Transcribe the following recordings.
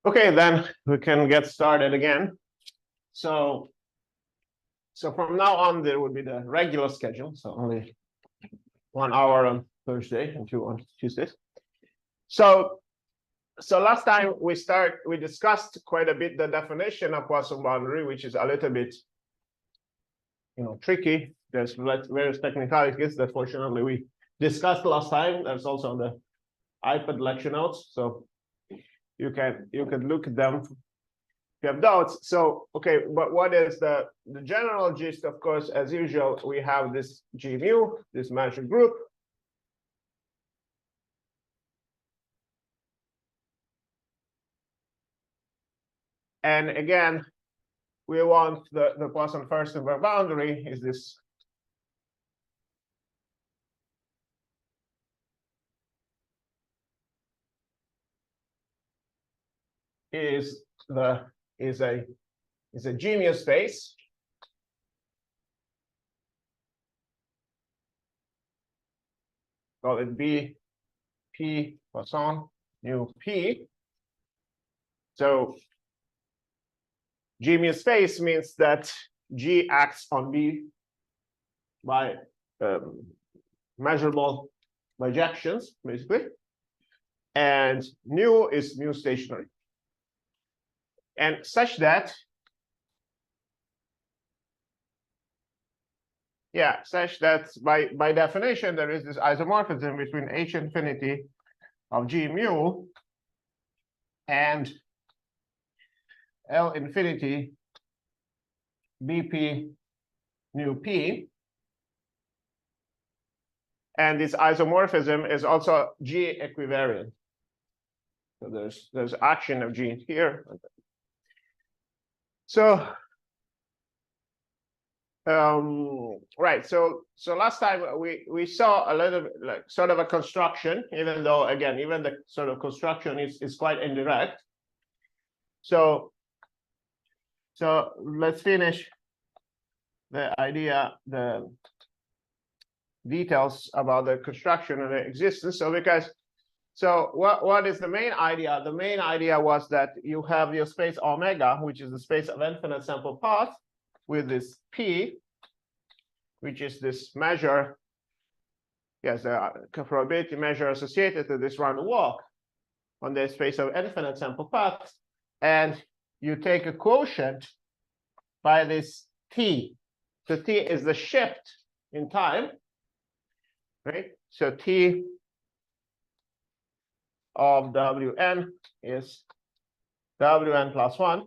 Okay, then we can get started again. So from now on, there will be the regular schedule. So only 1 hour on Thursday and 2 on Tuesdays. So last time we discussed quite a bit the definition of Poisson boundary, which is a little bit, tricky. There's various technicalities that fortunately we discussed last time. There's also on the iPad lecture notes, so you can look at them if you have doubts. So okay, but what is the general gist? Of course, as usual, we have this G mu, this measure group. And again, we want the Poisson first order boundary is this is a G mu space. Call it B P Poisson mu P. So G mu space means that G acts on B by measurable bijections, basically, and mu is mu stationary, and such that by definition there is this isomorphism between H infinity of G mu and L infinity BP mu P. And this isomorphism is also G equivariant. So there's action of G here. So right. So last time we saw a little bit like sort of a construction, even though again, even the sort of construction is quite indirect. So let's finish the idea, the details about the construction and the existence. So what is the main idea? The main idea was that you have your space omega, which is the space of infinite sample paths, with this P, which is this measure, yes, the probability measure associated to this random walk on the space of infinite sample paths, and you take a quotient by this T. So T is the shift in time, right? So T of Wn is Wn plus 1.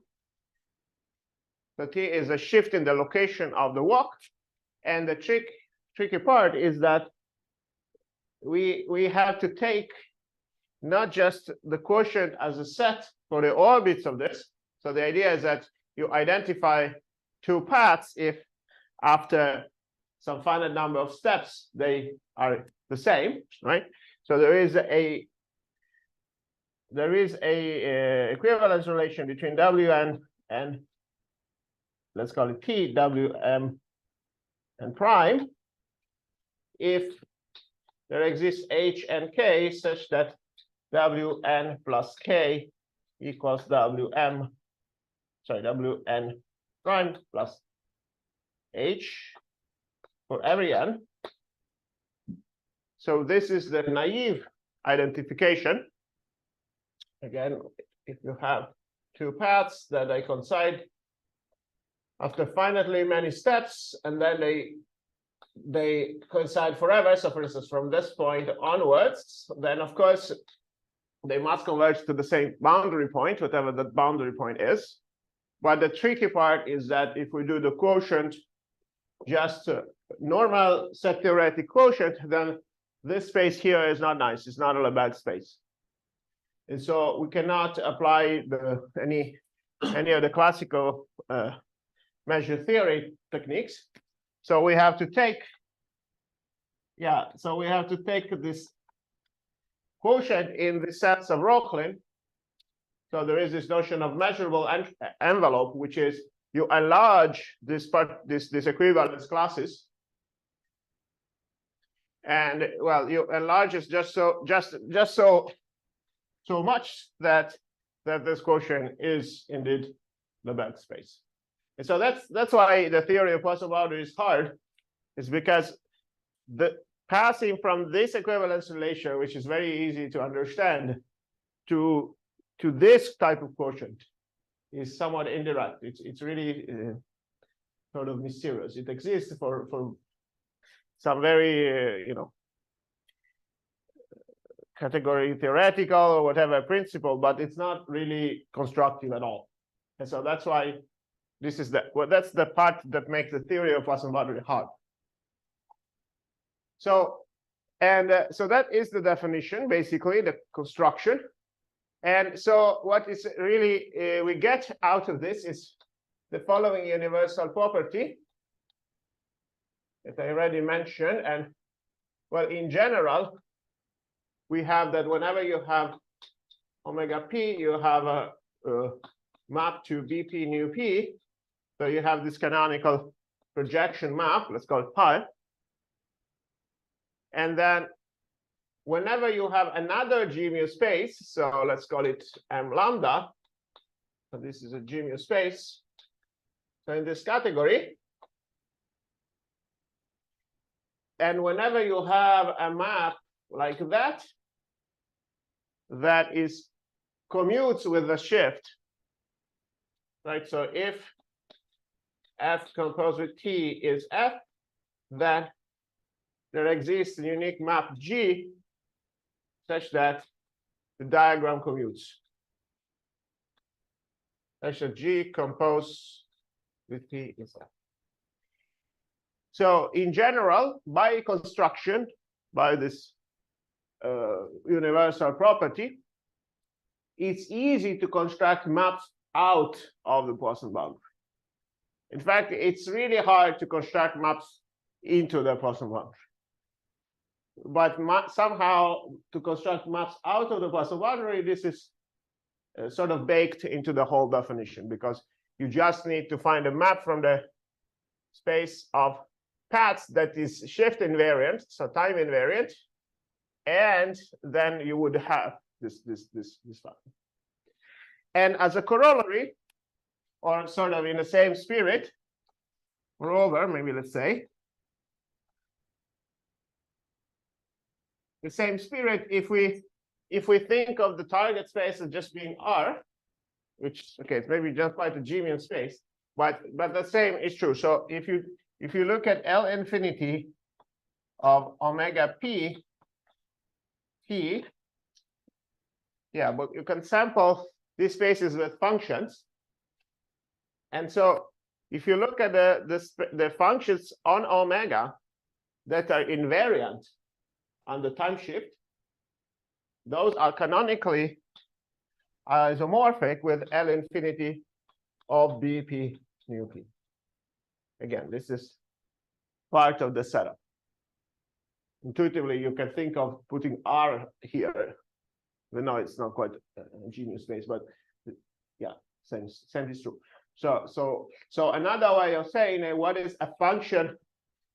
So T is a shift in the location of the walk. And the tricky part is that we have to take not just the quotient as a set for the orbits of this. So the idea is that you identify two paths if after some finite number of steps they are the same, right? So there is a equivalence relation between Wn and let's call it T, Wm and prime, if there exists H and K such that Wn plus K equals Wn prime plus H for every n. So this is the naive identification. Again, if you have two paths that they coincide after finitely many steps, and then they coincide forever. So for instance, from this point onwards, then of course they must converge to the same boundary point, whatever that boundary point is. But the tricky part is that if we do the quotient, just normal set theoretic quotient, then this space here is not nice. It's not a Lebesgue space. And so we cannot apply any of the classical measure theory techniques. So we have to take, this quotient in the sense of Rochlin. So there is this notion of measurable envelope, which is you enlarge this equivalence classes. And well, you enlarge it just so much that that this quotient is indeed the belt space. And so that's why the theory of Poisson boundary is hard, is because the passing from this equivalence relation, which is very easy to understand, to this type of quotient is somewhat indirect. It's really sort of mysterious. It exists for some very category theoretical or whatever principle, but it's not really constructive at all. And so that's why this is that's the part that makes the theory of Poisson boundary hard. So so that is the definition, basically the construction. And so what is really we get out of this is the following universal property that I already mentioned. And well, in general, we have that whenever you have omega p, you have a map to BP nu p. So you have this canonical projection map, let's call it pi. And then whenever you have another G mu space, so let's call it M lambda, so this is a G mu space. So in this category, and whenever you have a map like that, that is commutes with the shift, right? So if F composed with T is F, then there exists a unique map G such that the diagram commutes. Such that G composed with T is F. So in general, by construction, by this universal property, it's easy to construct maps out of the Poisson boundary. In fact, it's really hard to construct maps into the Poisson boundary. But somehow to construct maps out of the Poisson boundary, this is sort of baked into the whole definition, because you just need to find a map from the space of paths that is shift invariant, so time invariant, and then you would have this factor. And as a corollary, or sort of in the same spirit, moreover, maybe let's say, the same spirit, if we think of the target space as just being R, which okay, it's maybe just quite a G mu space, but the same is true. So if you look at L infinity of omega p t, yeah, but you can sample these spaces with functions. And so if you look at the functions on omega that are invariant on the time shift, those are canonically isomorphic with L infinity of BP nu p. Again, this is part of the setup. Intuitively, you can think of putting R here. We know it's not quite a G mu space, but yeah, same is true. So another way of saying what is a function,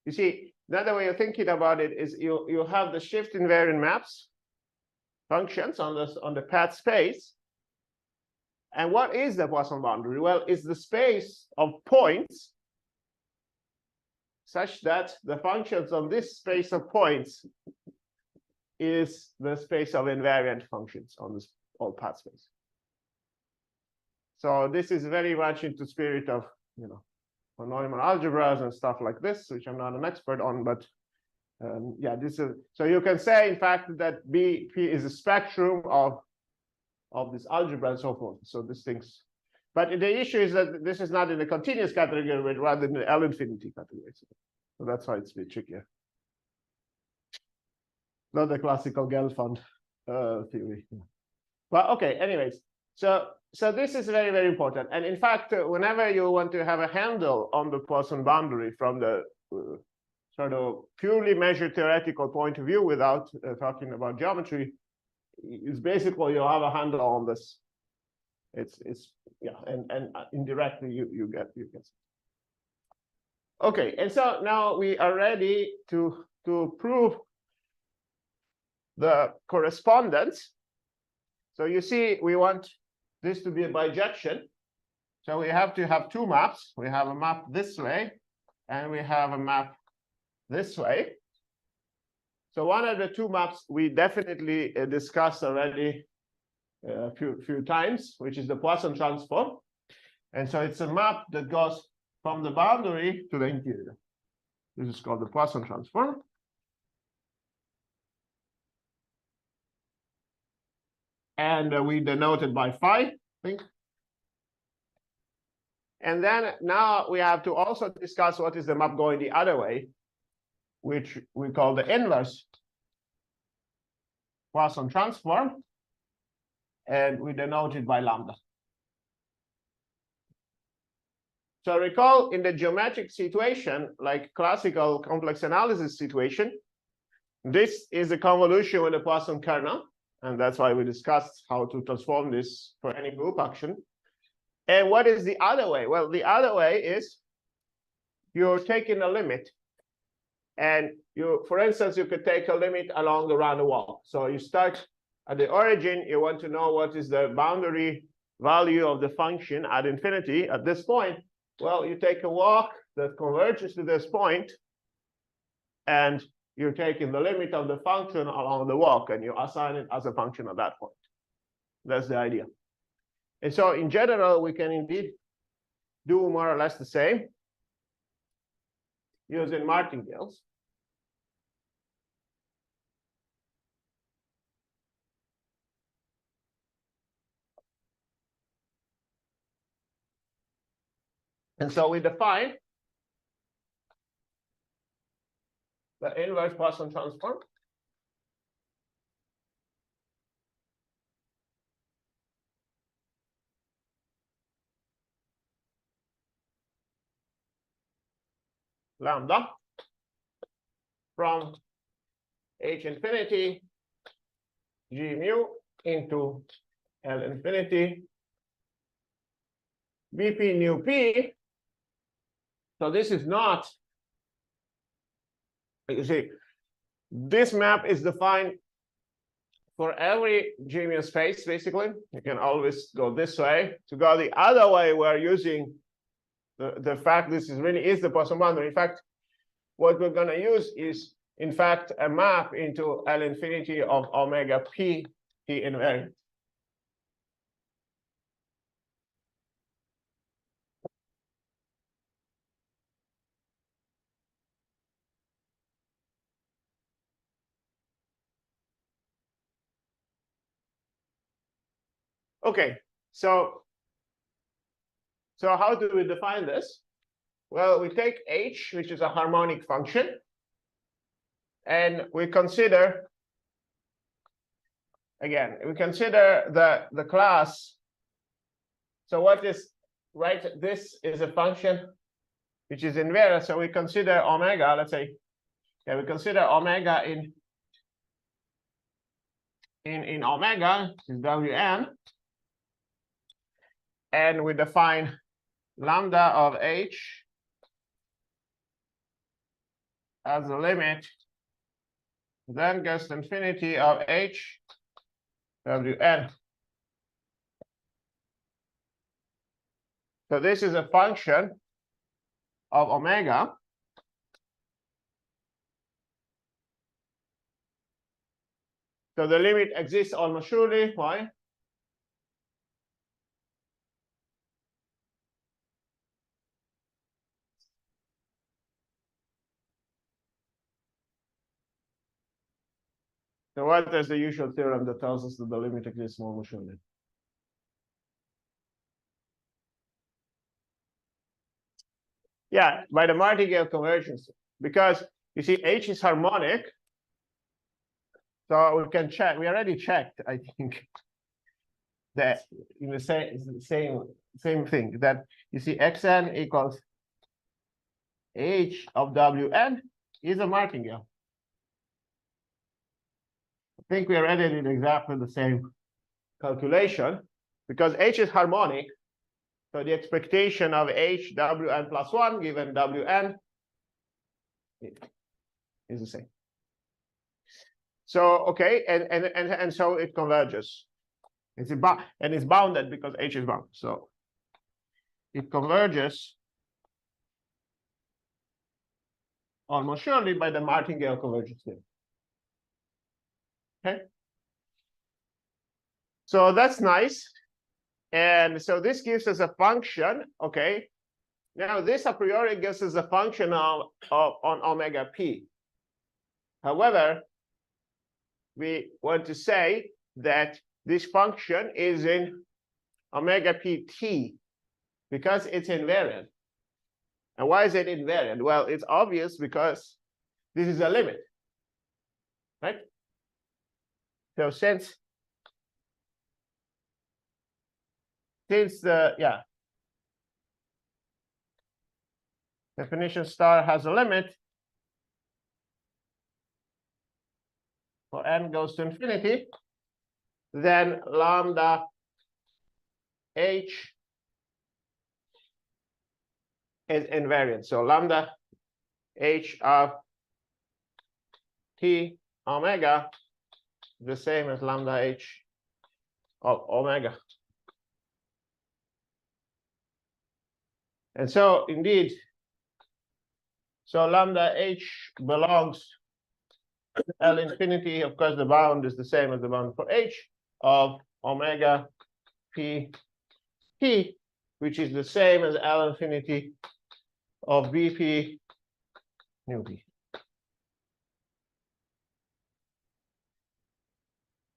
you see, another way of thinking about it is you have the shift invariant maps functions on the path space. And what is the Poisson boundary? Well, it's the space of points such that the functions on this space of points is the space of invariant functions on this all path space. So this is very much into spirit of von Neumann algebras and stuff like this, which I'm not an expert on, but yeah, this is, so you can say in fact that BP is a spectrum of this algebra and so forth. So these things, but the issue is that this is not in the continuous category, but rather in the L infinity category. So that's why it's a bit trickier. Not the classical Gelfand theory. But okay, anyways, so this is very, very important. And in fact, whenever you want to have a handle on the Poisson boundary from the sort of purely measured theoretical point of view without talking about geometry, is basically you have a handle on this. It's yeah, and indirectly you get. Okay, and so now we are ready to prove the correspondence. So you see, we want this to be a bijection. So we have to have two maps. We have a map this way, and we have a map this way. So one of the two maps we definitely discussed already a few times, which is the Poisson transform. And so it's a map that goes from the boundary to the interior. This is called the Poisson transform. And we denote it by phi, I think. And then now we have to also discuss what is the map going the other way, which we call the inverse Poisson transform. And we denote it by lambda. So recall in the geometric situation, like classical complex analysis situation, this is a convolution with a Poisson kernel. And that's why we discussed how to transform this for any group action. And what is the other way? Well, the other way is you're taking a limit. And you, for instance, you could take a limit along the round wall. So you start at the origin, you want to know what is the boundary value of the function at infinity at this point. Well, you take a walk that converges to this point, and you're taking the limit of the function along the walk, and you assign it as a function at that point. That's the idea. And so in general, we can indeed do more or less the same using martingales. And so we define the inverse Poisson transform. Lambda from H infinity G mu into L infinity Vp nu P. So this is not, you see, this map is defined for every G mu space, basically. You can always go this way. To go the other way, we're using the fact this is really is the Poisson boundary. In fact, what we're going to use is, in fact, a map into L infinity of omega P invariant. Okay, so how do we define this? Well, we take H, which is a harmonic function, and we consider, again, we consider the class. So what is, right, this is a function which is invariant. So we consider omega, let's say, yeah, we consider omega in omega, which is Wn, and we define lambda of H as the limit, then goes to infinity of H Wn. So this is a function of omega. So the limit exists almost surely. Why? So what is the usual theorem that tells us that the limit exists almost surely? Yeah, by the martingale convergence, because you see H is harmonic. So we can check. We already checked, I think, that in the same thing, that you see Xn equals H of Wn is a martingale. I think we already did exactly the same calculation, because H is harmonic. So the expectation of H Wn plus 1 given Wn is the same. So okay, and so it converges. and it's bounded because H is bound. So it converges almost surely by the martingale convergence theorem. Okay. So that's nice. And so this gives us a function. Okay. Now this a priori gives us a function on omega p. However, we want to say that this function is in omega pt because it's invariant. And why is it invariant? Well, it's obvious because this is a limit, right? So since the definition star has a limit for n goes to infinity, then lambda h is invariant. So lambda h of t omega is the same as lambda h of omega. And so indeed, so lambda h belongs to L infinity. Of course, the bound is the same as the bound for h of omega p t, which is the same as L infinity of bp nu p.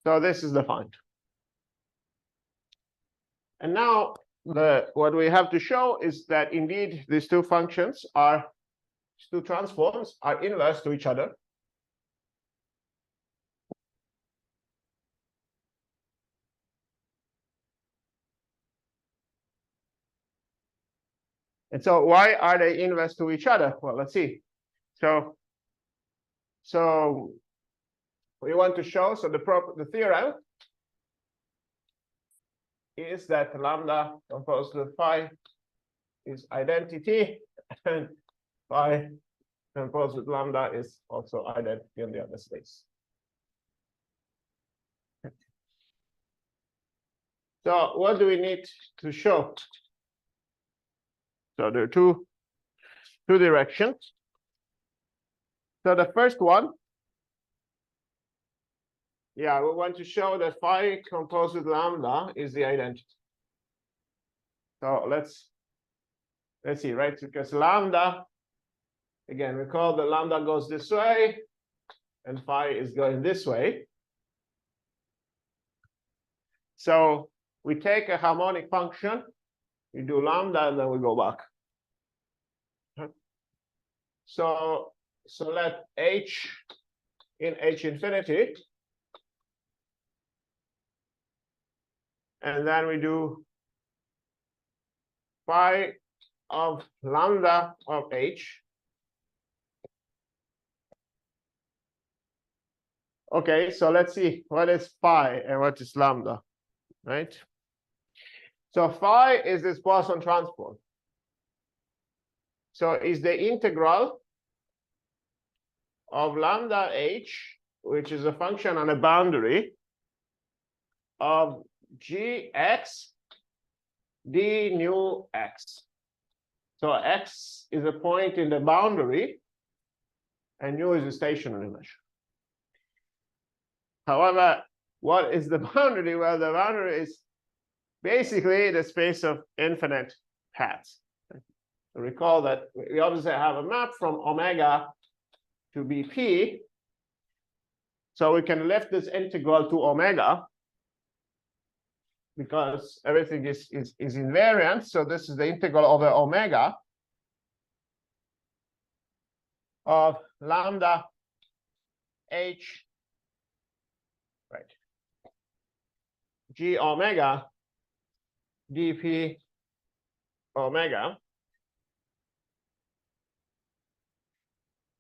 So this is defined. And now what we have to show is that indeed these two functions are, two transforms are inverse to each other. And so why are they inverse to each other? Well, let's see. So we want to show, so the theorem is that lambda composed with phi is identity, and phi composed with lambda is also identity in the other space. So what do we need to show? So there are two directions. So the first one, we want to show that phi composed with lambda is the identity. So let's see, right? Because lambda, again, recall the lambda goes this way and phi is going this way. So we take a harmonic function, we do lambda, and then we go back. So let h in h infinity, and then we do phi of lambda of h. Okay, so let's see what is phi and what is lambda, right? So phi is this Poisson transform. So is the integral of lambda h, which is a function on a boundary of gx d nu x. So x is a point in the boundary, and nu is a stationary measure. However, what is the boundary? Well, the boundary is basically the space of infinite paths. Recall that we obviously have a map from omega to bp. So we can lift this integral to omega because everything is invariant. So this is the integral over omega of lambda h, right, g omega dp omega.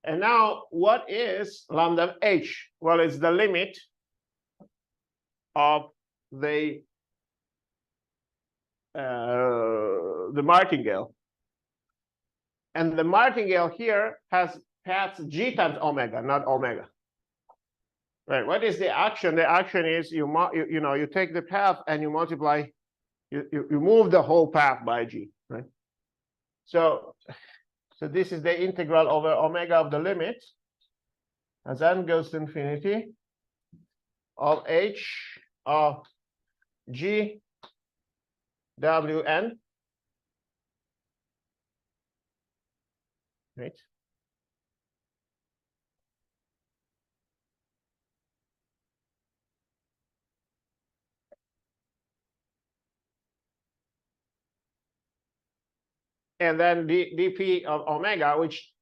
And now what is lambda h? Well, it's the limit of the martingale. And the martingale here has paths g times omega, not omega. Right. What is the action? The action is you take the path and you multiply, you move the whole path by g, right? So this is the integral over omega of the limit as n goes to infinity of h of g wn, right? And then dp of omega, which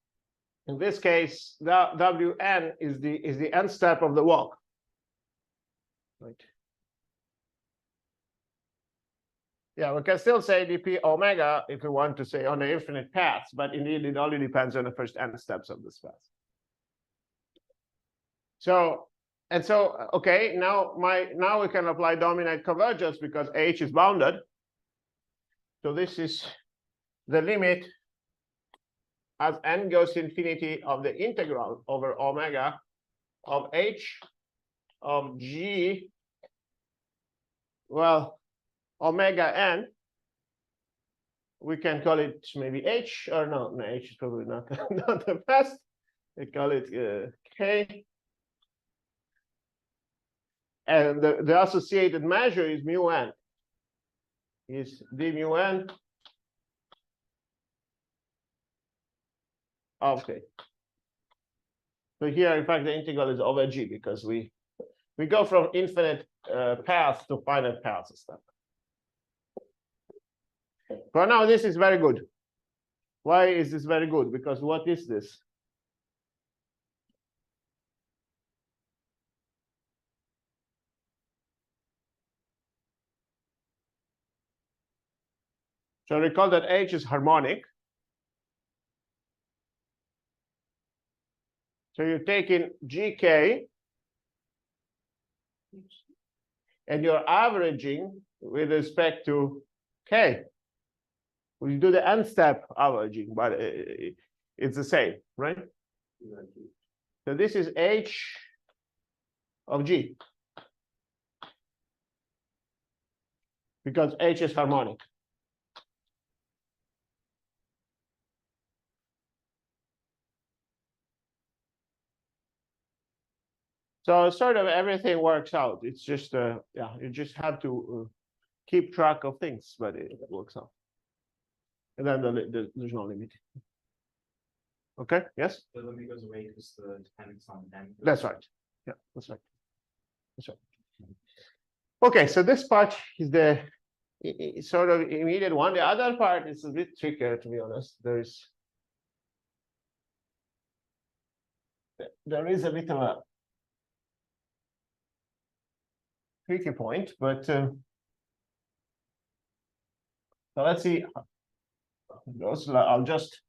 in this case, the wn is the end step of the walk, right? Yeah, we can still say dp omega if we want to say on the infinite paths, but indeed it only depends on the first n steps of this path. So okay, now we can apply dominant convergence because h is bounded. So this is the limit as n goes to infinity of the integral over omega of h of g, well, omega n. We can call it maybe h, or no, h is probably not not the best. We call it k, and the associated measure is mu n, is d mu n of k. So here, in fact, the integral is over g because we go from infinite paths to finite paths and stuff. For now, this is very good. Why is this very good? Because what is this? So recall that h is harmonic. So you take in gk, and you're averaging with respect to k. We do the n step averaging, but it's the same, right? So this is h of g because h is harmonic. So sort of everything works out. It's just yeah, you just have to keep track of things, but it works out. And then there's no limit. Okay. Yes. The limit goes away because the dependence on n. That's right. Yeah, that's right. That's right. Okay, so this part is the sort of immediate one. The other part is a bit trickier, to be honest. There is a bit of a tricky point, but so let's see. I'll just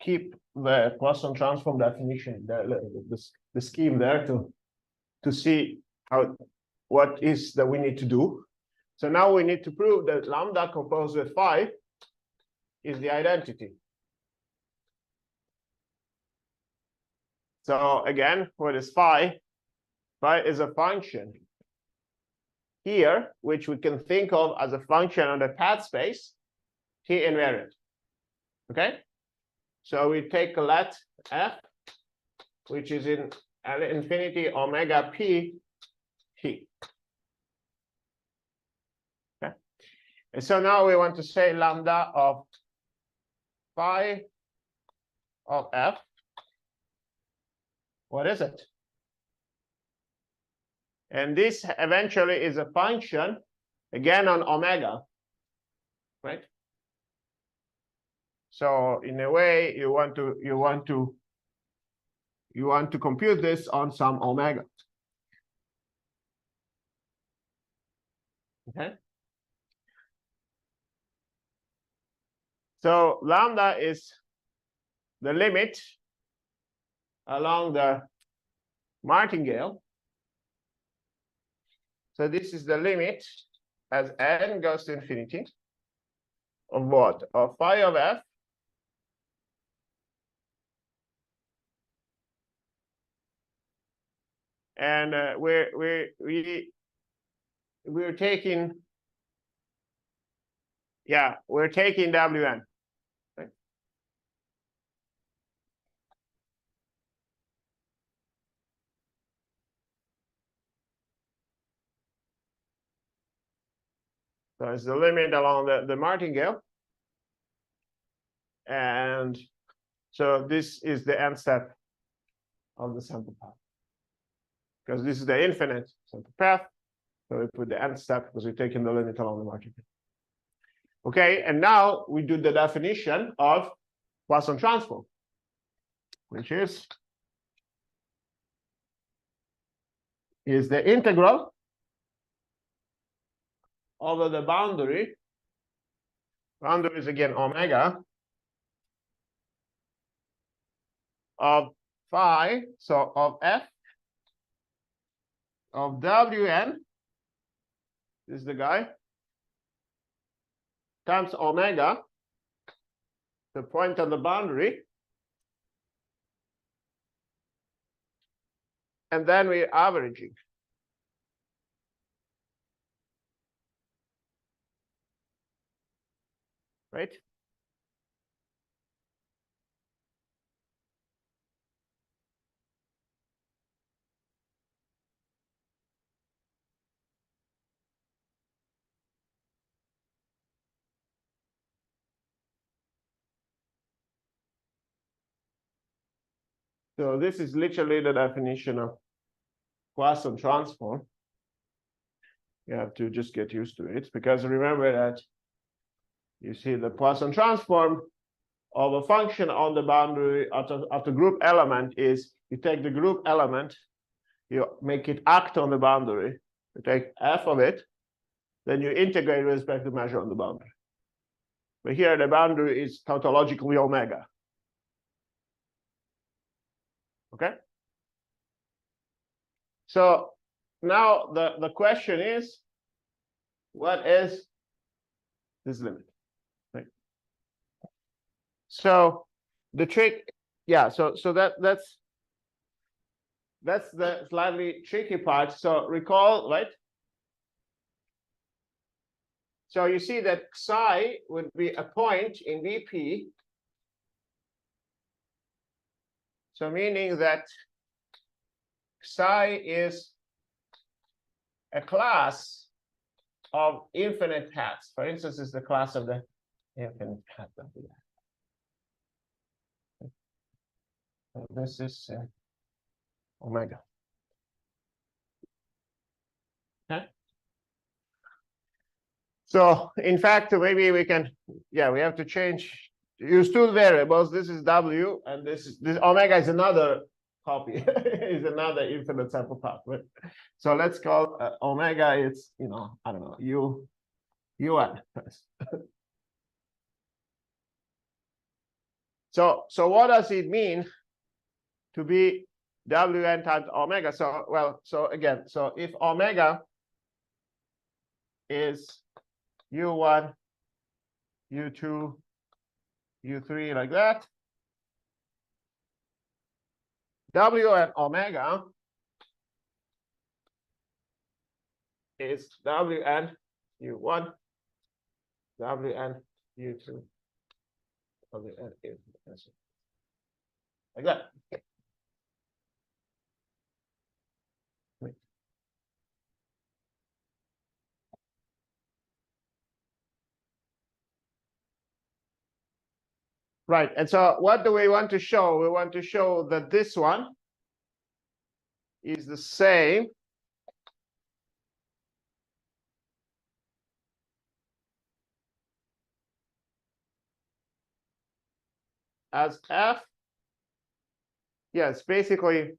keep the Poisson transform definition, the scheme there to see what is that we need to do. So now we need to prove that lambda composed with phi is the identity. So again, what is phi? Phi is a function here, which we can think of as a function on the path space, T invariant. Okay? So we take let f, which is in infinity omega p t. Okay? And so now we want to say lambda of phi of f. What is it? And this eventually is a function, again, on omega, right? So in a way, you want to compute this on some omega. Okay. So lambda is the limit along the martingale. So this is the limit as n goes to infinity of what? Of phi of f And we're taking, yeah, we're taking Wn. Right? So it's the limit along the martingale. And so this is the end step of the sample path. Because this is the infinite sample path. So we put the end step because we're taking the limit along the martingale. Okay, and now we do the definition of Poisson transform, which is the integral over the boundary. Boundary is again omega of phi, so of f of Wn, this is the guy, times omega, the point on the boundary, and then we're averaging. Right? So this is literally the definition of Poisson transform. You have to just get used to it, because remember that you see the Poisson transform of a function on the boundary of the group element is you take the group element, you make it act on the boundary, you take f of it, then you integrate with respect to measure on the boundary. But here the boundary is tautologically omega. Okay? So now the question is, what is this limit? Right? So the trick, yeah, so that's the slightly tricky part. So recall, right? So you see that psi would be a point in VP. So meaning that psi is a class of infinite paths. For instance, is the class of the infinite path of the. So this is omega. Okay. So in fact, maybe we can, yeah, we have to change, use two variables. This is W, and this omega is another copy, is another infinite sample path. Right? So let's call omega, it's, you know, I don't know, UN. So what does it mean to be Wn times omega? So, well, so again, so if omega is U1, U2, U3, like that, Wn omega is Wn U1, Wn U2, Wn U3, like that. Right, and so what do we want to show? We want to show that this one is the same as f. Yes, basically,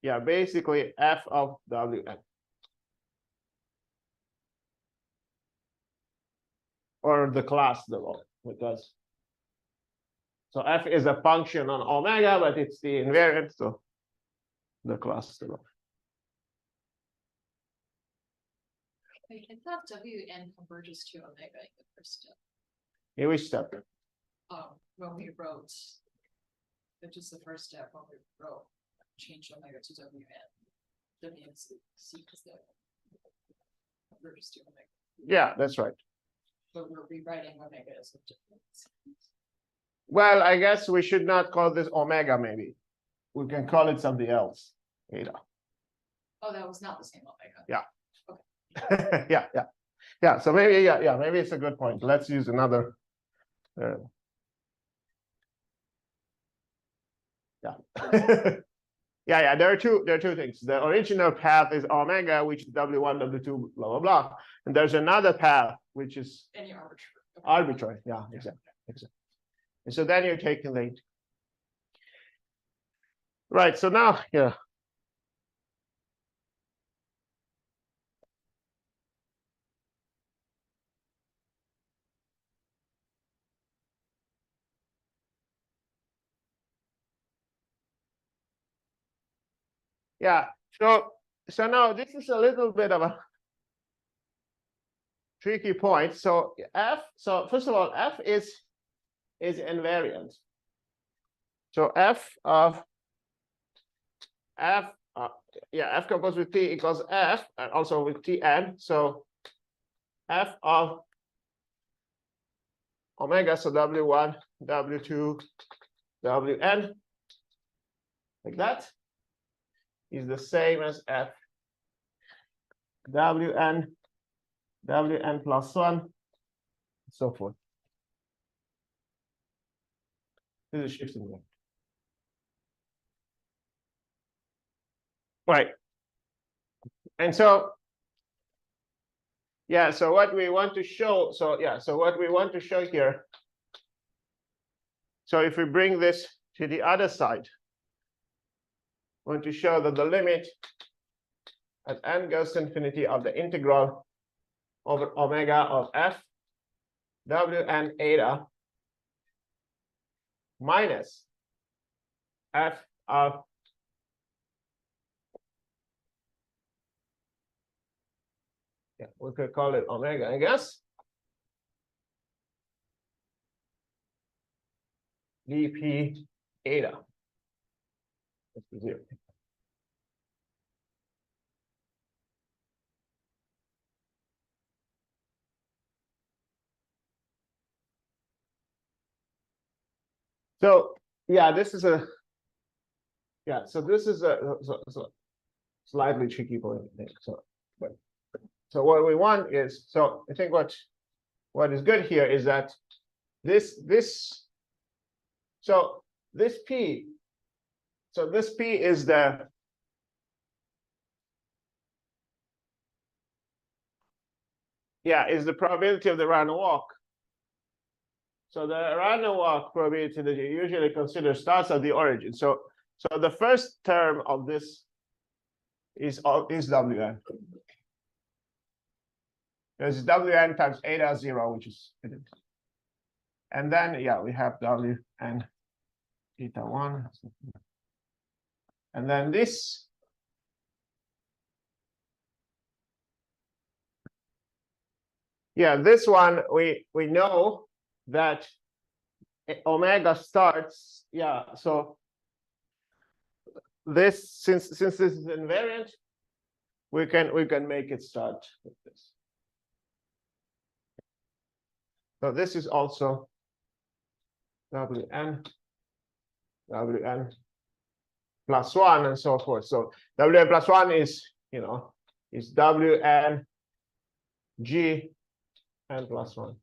yeah, basically f of Wn. Or the class level, because so f is a function on omega, but it's the invariant, so the class level. Wait, I thought Wn converges to omega in the first step. In which step? When we wrote, which is the first step when we wrote change omega to WN. WNC because they converges to omega, Yeah, that's right. but we're rewriting omega as a difference. Well, I guess we should not call this omega, maybe. We can call it something else. Eta. Oh, that was not the same omega. Yeah. Yeah. So maybe, maybe it's a good point. Let's use another. Yeah. Yeah. There are two things. The original path is omega, which is W1, W2, blah, blah, blah. And there's another path, which is Any arbitrary. arbitrary. Yeah, exactly. And so then you're taking the. Right. So now, yeah. Yeah. So now this is a little bit of a tricky point. So first of all, F is invariant. So F composed with T equals F, and also with Tn. So F of omega, so W1, W2, Wn, like that, is the same as F Wn plus 1, so forth. This is shifting left. Right. And so, yeah, so what we want to show, so what we want to show here, so if we bring this to the other side, we want to show that the limit as n goes to infinity of the integral over omega of F Wn eta minus F of we could call it omega, I guess. dp eta. That's 0. So yeah, this is a slightly tricky point, I think. So what we want is, so I think what is good here is that this P, so this P is the probability of the random walk. So the random walk probability that you usually consider starts at the origin. So the first term of this is Wn. There's Wn times eta 0, which is, and then we have Wn eta 1, and then this. Yeah, this one we know that omega starts. Yeah, so this since this is invariant, we can make it start with this. So this is also Wn plus 1 and so forth. So Wn plus 1 is Wn G n plus 1.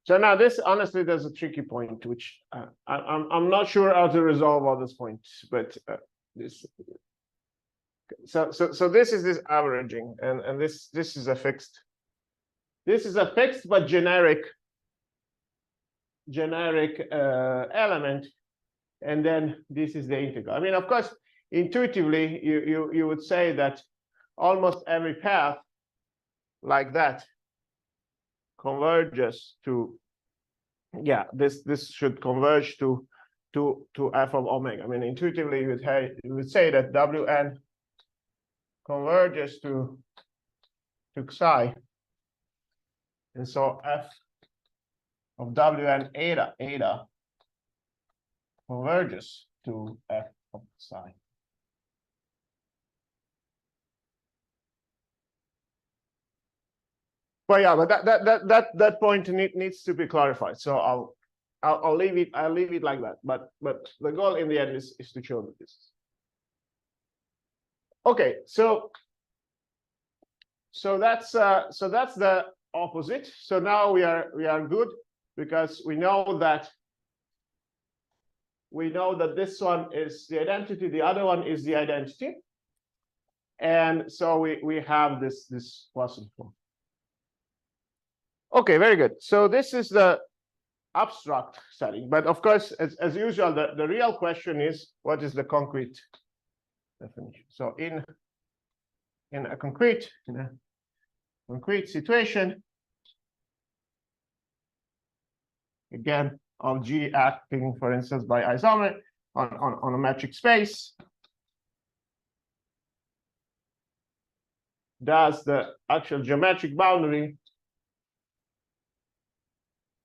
So now this, honestly, there's a tricky point, which I'm not sure how to resolve all these points, but this. So this is this averaging, and this is a fixed. This is a fixed but generic element, and then this is the integral. I mean, of course, intuitively, you would say that almost every path like that converges to yeah, this should converge to f of omega. I mean, intuitively you would say that Wn converges to psi, and so f of Wn eta converges to f of psi. But yeah, but that point needs to be clarified. So I'll leave it like that. But the goal in the end is to show that this. Okay, so that's the opposite. So now we are good because we know that this one is the identity, the other one is the identity, and so we have this Poisson form. Okay, very good. So this is the abstract setting, but of course, as usual, the real question is what is the concrete definition? So in a concrete situation, again, of G acting, for instance, by isomer on a metric space, does the actual geometric boundary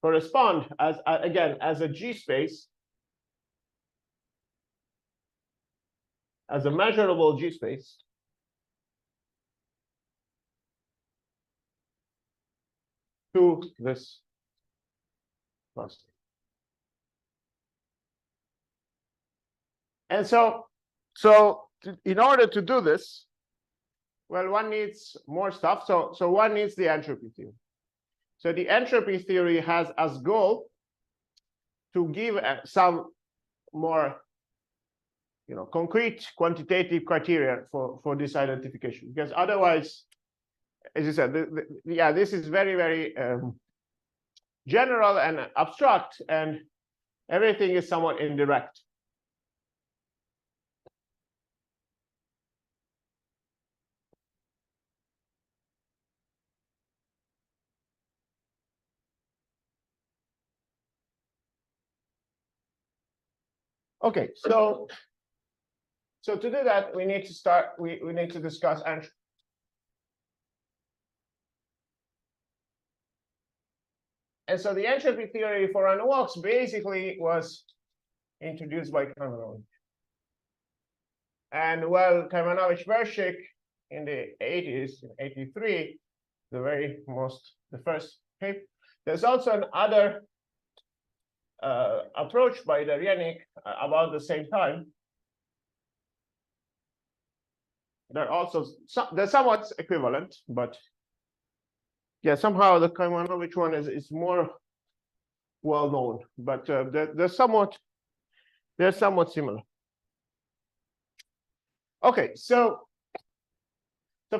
correspond as again as a G space, as a measurable G space to this cluster. And so in order to do this, well, one needs more stuff. So one needs the entropy theory. So the entropy theory has as goal to give some more, concrete quantitative criteria for this identification, because otherwise, as you said, this is very, very general and abstract, and everything is somewhat indirect. Okay, so to do that, we need to start. We need to discuss entropy. And so the entropy theory for NWOX basically was introduced by Kajmanovic. And well, Kajmanovic-Vershik in the 80s, in 83, the first paper. There's also another approach by Deryanik about the same time. They're somewhat equivalent, but yeah, somehow the Kajmanovic one is more well known, but they're somewhat similar. Okay, so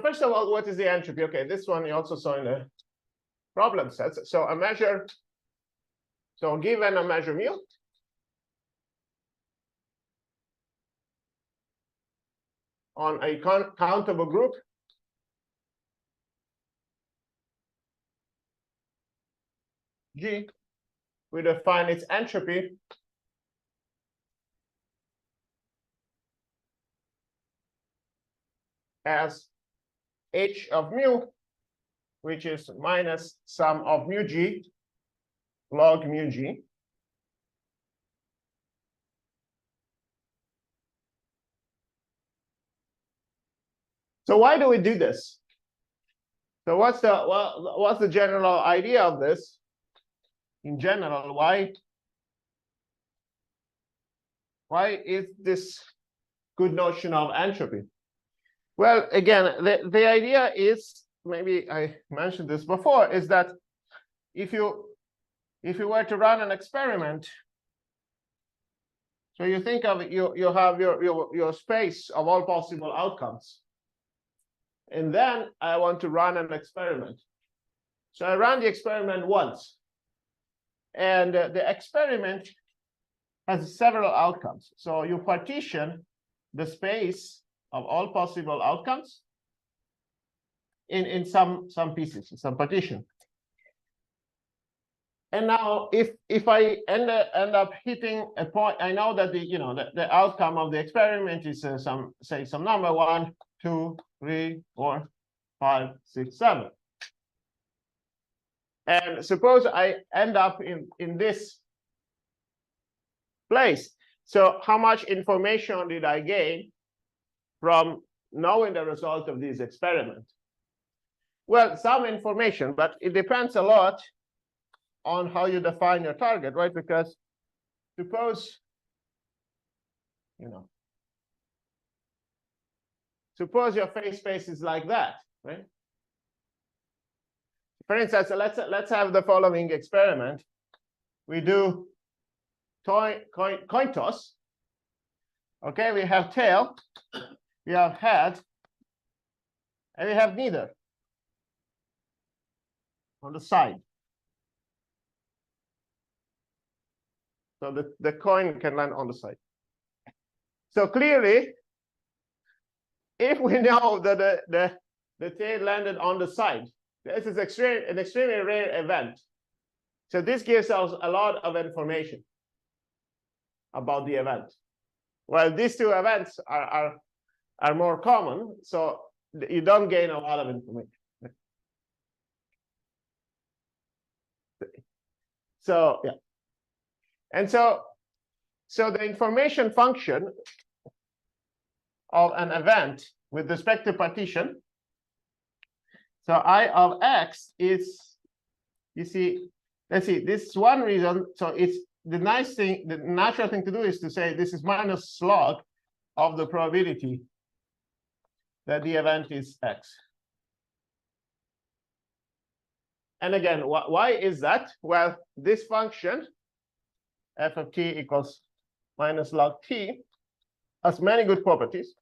first of all, what is the entropy? Okay, this one you also saw in the problem sets. So given a measure mu, on a countable group, G, we define its entropy as H of mu, which is minus sum of mu G log mu G. So why do we do this? So what's the general idea of this? In general, why is this good notion of entropy? Well, again, the idea is, maybe I mentioned this before, is that if you were to run an experiment, so you think of it, you have your space of all possible outcomes, and then I want to run an experiment. So I run the experiment once, and the experiment has several outcomes. So you partition the space of all possible outcomes in some pieces, some partition. And now if I end up hitting a point, I know that the outcome of the experiment is some number 1, 2, 3, 4, 5, 6, 7. And suppose I end up in this place. So how much information did I gain from knowing the result of this experiment? Well, some information, but it depends a lot on how you define your target, right? Because suppose, suppose your phase space is like that, right? For instance, let's have the following experiment. We do coin toss. Okay, we have tail, we have head, and we have neither on the side. So the coin can land on the side. So clearly, if we know that the tail landed on the side, this is an extremely rare event. So this gives us a lot of information about the event. Well, these two events are more common, so you don't gain a lot of information. So yeah. And so the information function of an event with respect to partition, so I of x is, let's see, this is one reason. So it's the natural thing to do is to say this is minus log of the probability that the event is x. And again, why is that? Well, this function f of t equals minus log t has many good properties.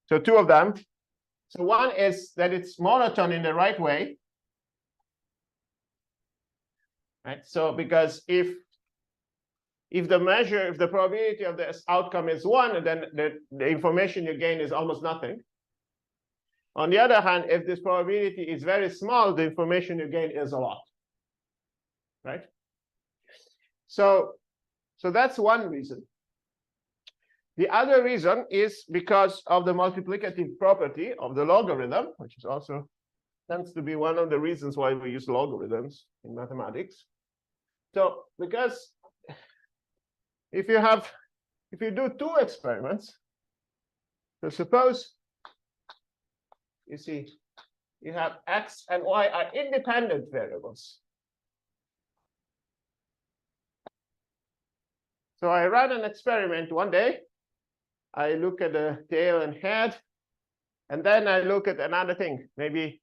So two of them. So one is that it's monotone in the right way. Right? So because if the probability of this outcome is 1, then the information you gain is almost nothing. On the other hand, if this probability is very small, the information you gain is a lot. Right? So that's one reason. The other reason is because of the multiplicative property of the logarithm, which is also tends to be one of the reasons why we use logarithms in mathematics. So because if you do two experiments, so suppose you see you have x and y are independent variables. So I run an experiment one day. I look at the tail and head, and then I look at another thing, maybe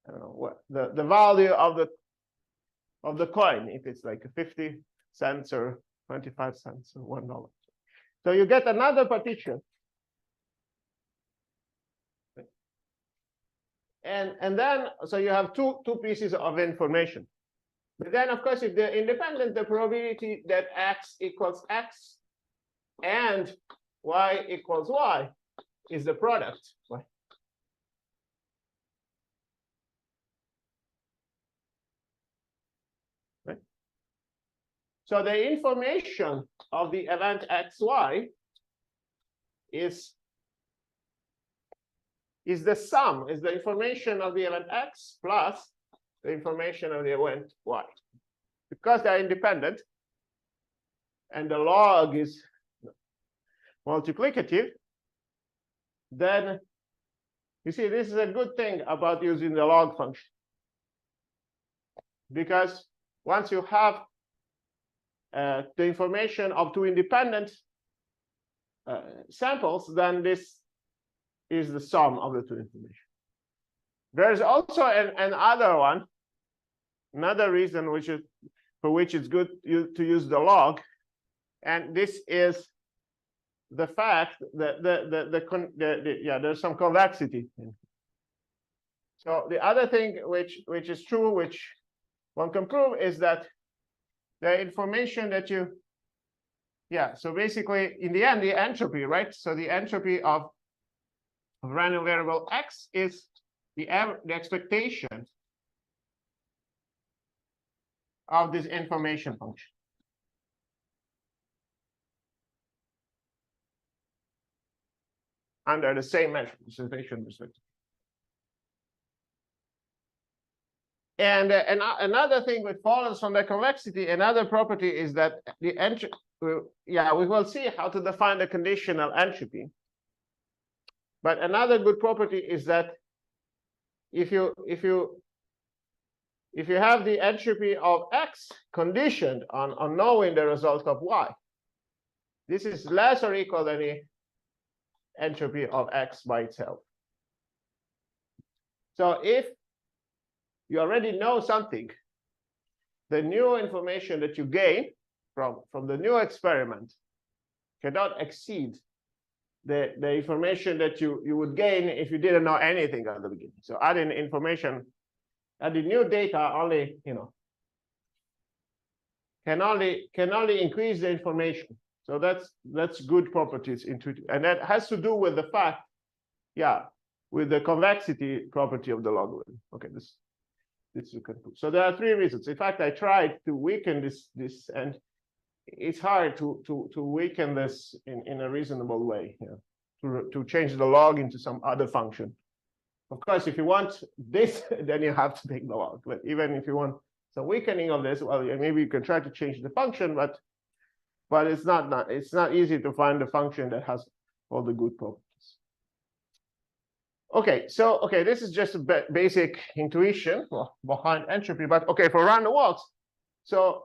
I don't know what the value of the coin, if it's like 50 cents or 25 cents or $1. So you get another partition. And then so you have two pieces of information. But then of course if they're independent, the probability that x equals x and y equals y is the product. Right? So the information of the event xy is the sum, is the information of the event x plus the information of the event y. Because they're independent and the log is multiplicative, then you see this is a good thing about using the log function. Because once you have the information of two independent samples, then this is the sum of the two information. There's also another reason for which it's good to use the log, and this is the fact that there's some convexity. So the other thing which is true, which one can prove, is that the information that so basically in the end the entropy, right? So the entropy of random variable x is the expectation of this information function. Under the same measure, distribution perspective. And another thing which follows from the convexity, another property is that the entropy, yeah, we will see how to define the conditional entropy. But another good property is that if you have the entropy of X conditioned on knowing the result of Y, this is less or equal than the entropy of X by itself. So if you already know something, the new information that you gain from the new experiment cannot exceed the information that you would gain if you didn't know anything at the beginning. So adding information, adding new data only, can only increase the information. So that's good properties intuitive, and that has to do with the fact, with the convexity property of the logarithm. Okay, this you can put. So there are three reasons. In fact, I tried to weaken this, and it's hard to weaken this in a reasonable way. To change the log into some other function. Of course, if you want this, then you have to take the log. But even if you want some weakening of this, well, maybe you can try to change the function, but it's not easy to find a function that has all the good properties. Okay, so this is just a basic intuition behind entropy. But okay, for random walks, so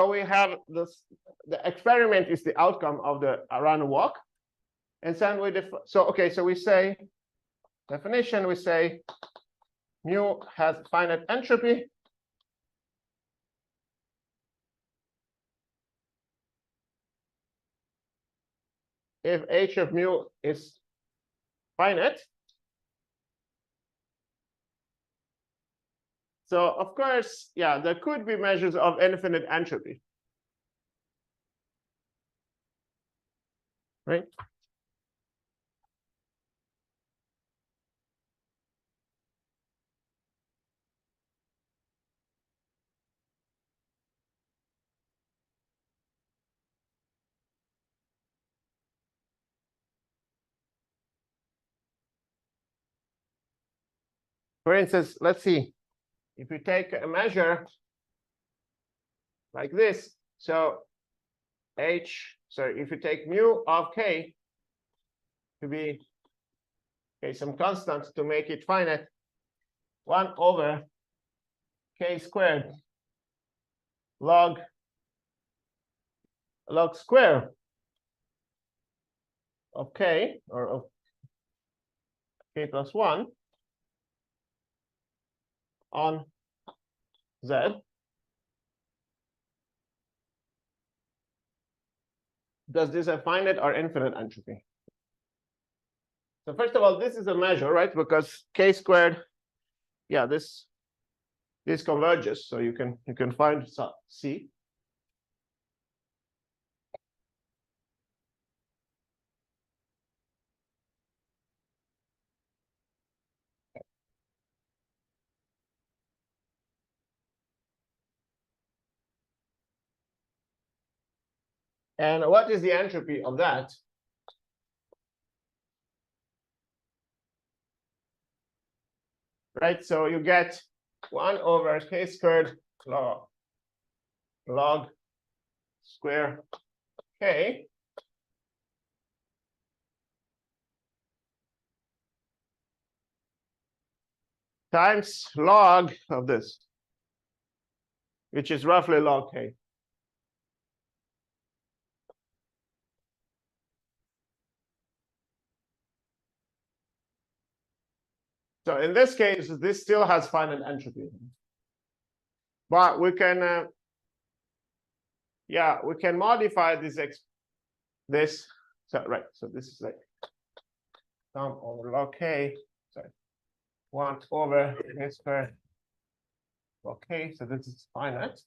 we have this. The experiment is the outcome of the random walk, and then so we say definition. We say mu has finite entropy. If h of mu is finite. So of course, there could be measures of infinite entropy, right? For instance, let's see. If we take a measure like this, so if you take mu of k to be some constant to make it finite, 1 over k squared log square of k, or of k plus 1 on z. Does this have finite or infinite entropy? So first of all, this is a measure, right? Because k squared, this converges, so you can find c. And what is the entropy of that? Right, so you get 1 over k squared log square k times log of this, which is roughly log k. So in this case, this still has finite entropy, but we can, we can modify this. So right, so this is like sum over log k. Sorry, 1 over k squared log k. So this is finite,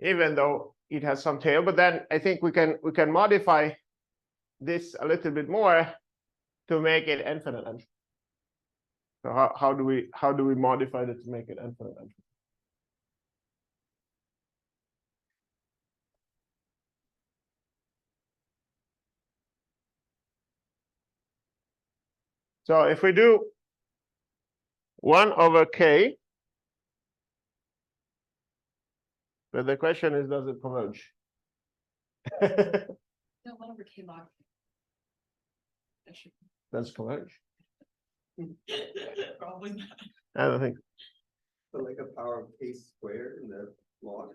even though it has some tail. But then I think we can modify this a little bit more to make it infinite entropy. So how do we modify it to make it infinite entropy? So if we do 1 over k, but the question is, does it converge? No, 1 over k log. That should- Does it converge? Probably not. I don't think. So like a power of k squared in the log.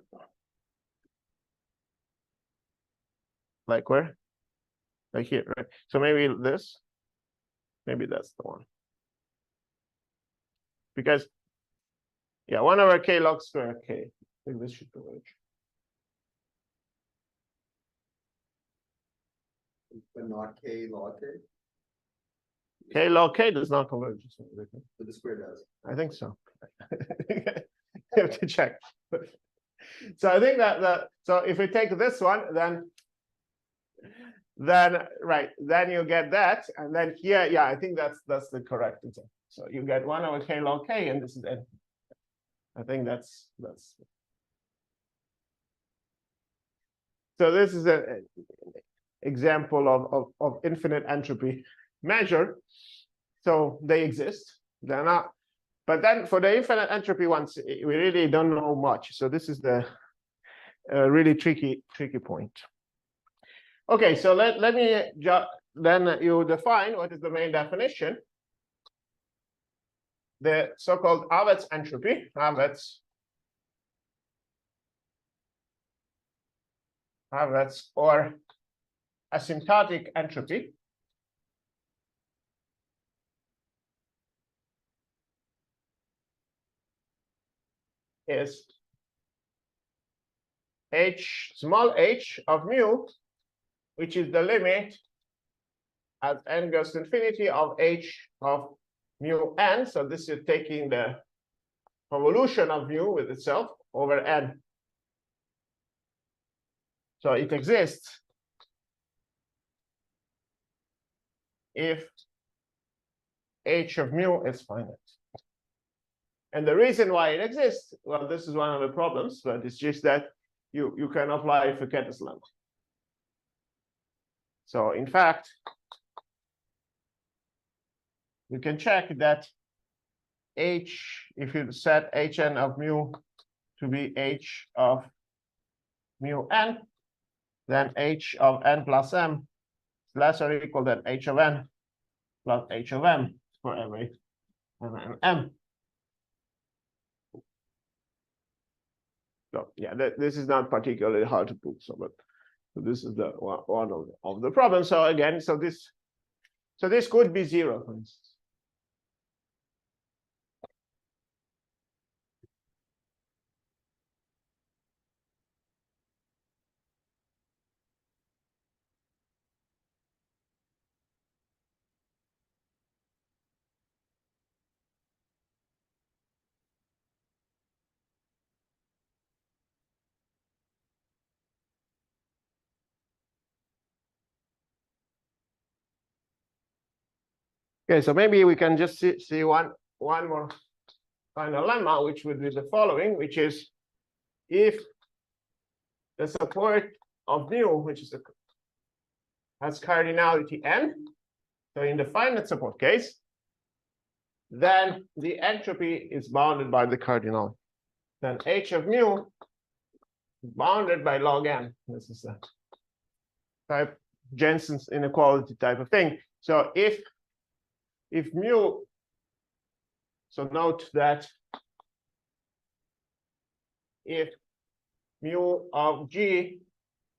Like where? Like here, right? So maybe this. Maybe that's the one. Because, yeah, 1 over k log square k. I think this should converge. But not k log k, K log k does not converge. but the square does. I think so. I have to check. So I think that so if we take this one, then right, then you get that, and then here, yeah, I think that's the correct answer. So you get 1 over k log k, and this is it. I think that's. So this is an example of infinite entropy measure. So they exist. They're not. But then for the infinite entropy ones, we really don't know much. So this is the really tricky point. Okay, so let me then you define what is the main definition. The so-called Havertz entropy, Havertz or asymptotic entropy is small h of mu, which is the limit as n goes to infinity of h of mu n. So this is taking the convolution of mu with itself over n. So it exists if h of mu is finite. And the reason why it exists, well, this is one of the problems, but it's just that you can apply Fichetti's lemma. So in fact, you can check that h, if you set hn of mu to be h of mu n, then h of n plus m is less or equal than h of n plus h of m for every m. So yeah, this is not particularly hard to prove. So, but this is the one of the problems. So again, so this could be 0, for instance. Okay, so maybe we can just see one more final lemma, which would be the following, which is if the support of mu, which is has cardinality n, so in the finite support case, then the entropy is bounded by the cardinal. Then h of mu is bounded by log n. This is a type Jensen's inequality type of thing. So if mu, so note that if mu of g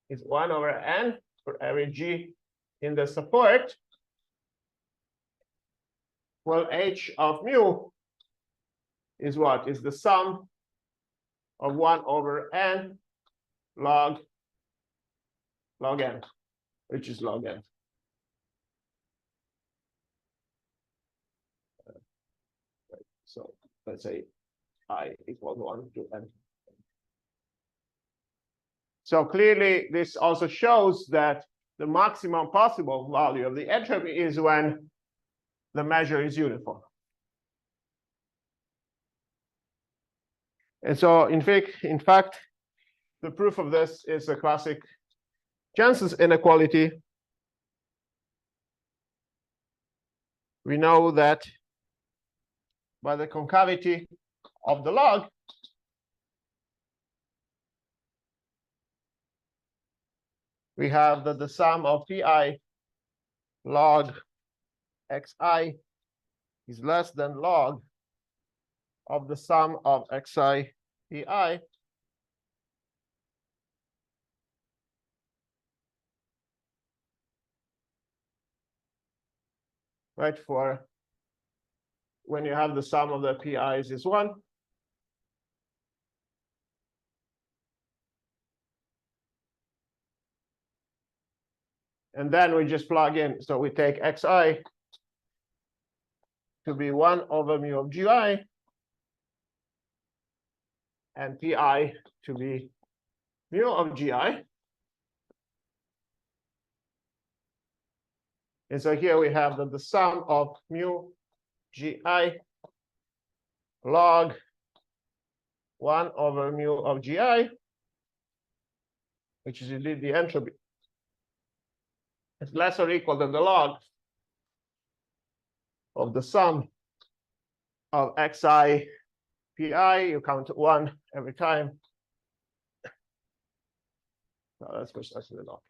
is 1 over n for every g in the support, well, h of mu is what? Is the sum of 1 over n log n, which is log n. So let's say I equals 1 to n. So clearly, this also shows that the maximum possible value of the entropy is when the measure is uniform. And so in fact, the proof of this is a classic Jensen's inequality, we know that by the concavity of the log, we have that the sum of pi log xi is less than log of the sum of xi pi right, for when you have the sum of the pi's is 1. And then we just plug in. So we take xi to be 1 over mu of gi and pi to be mu of gi. And so here we have that the sum of mu gi log 1 over mu of gi, which is indeed the entropy, is less or equal than the log of the sum of xi pi. You count 1 every time. Now let's go start with the log.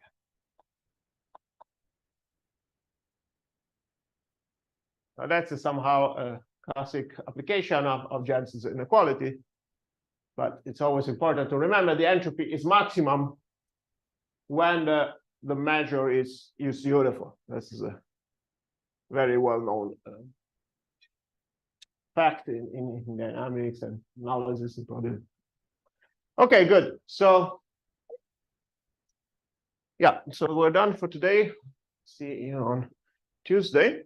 Now that's somehow a classic application of Jensen's inequality, but it's always important to remember the entropy is maximum when the measure is uniform. This is a very well-known fact in dynamics and analysis and probability. Okay, good. So yeah, so we're done for today. See you on Tuesday.